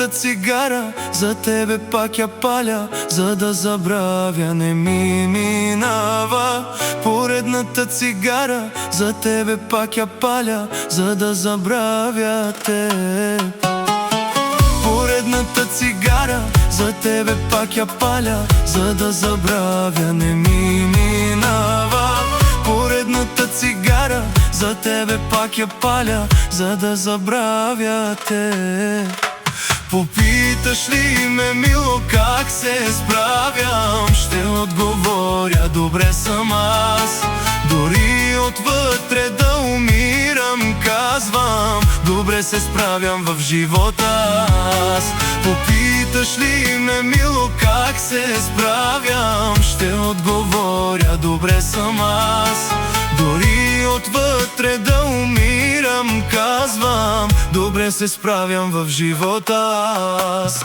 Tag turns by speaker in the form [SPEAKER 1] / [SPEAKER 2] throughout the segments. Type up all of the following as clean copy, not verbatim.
[SPEAKER 1] Поредната цигара, за тебе пак я паля, за да забравя не ми минава. Поредната цигара, за тебе пак я паля, за да забравя теб. Поредната цигара, за тебе пак я паля, за да забравя не ми минава. Поредната цигара, за тебе пак я паля, за да забравя теб. Попиташ ли ме, мило, как се справям? Ще отговоря, добре съм аз. Дори отвътре да умирам, казвам, добре се справям в живота аз. Попиташ ли ме, мило, как се справям? Ще отговоря, добре съм аз. Дори отвътре да умирам, казвам, добре се справям в живота аз.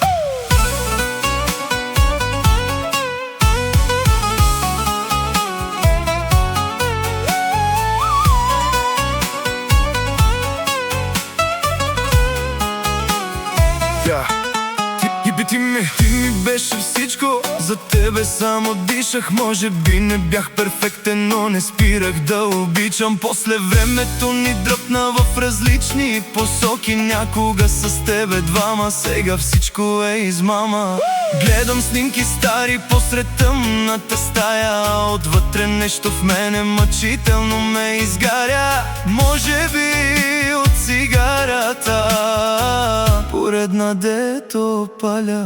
[SPEAKER 1] Ти ми беше всичко, за тебе само дишах. Може би не бях перфектен, но не спирах да обичам. После времето ни дръпна в различни посоки. Някога с тебе двама, сега всичко е измама. Гледам снимки стари посред тъмната стая. Отвътре нещо в мене мъчително ме изгаря. Може би от цигарата, поредна дето паля.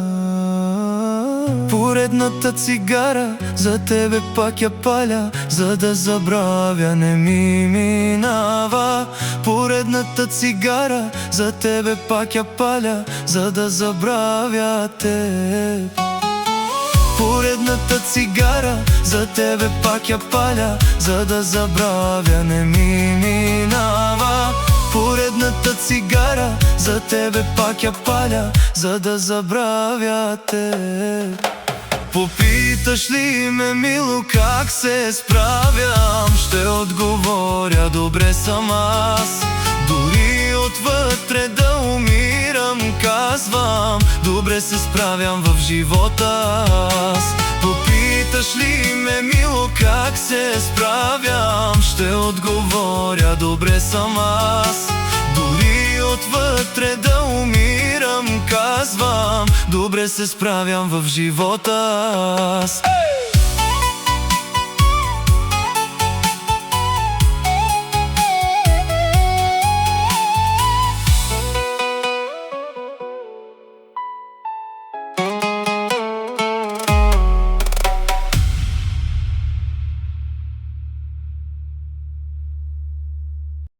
[SPEAKER 1] Поредната цигара, за тебе пак я паля, за да забравя не ми минава. Поредната цигара, за тебе пак я паля, за да забравя теб. Поредната цигара, за тебе пак я паля, за да забравя не ми минава. Поредната цигара, за тебе пак я паля, за да забравя теб. Попиташ ли ме, мило, как се справям? Ще отговоря, добре съм аз. Дори отвътре да умирам, казвам, добре се справям в живота аз. Попиташ ли ме, мило, как се справям? Ще отговоря, добре съм аз. Дори отвътре да умирам, казвам, добре се справям в живота аз.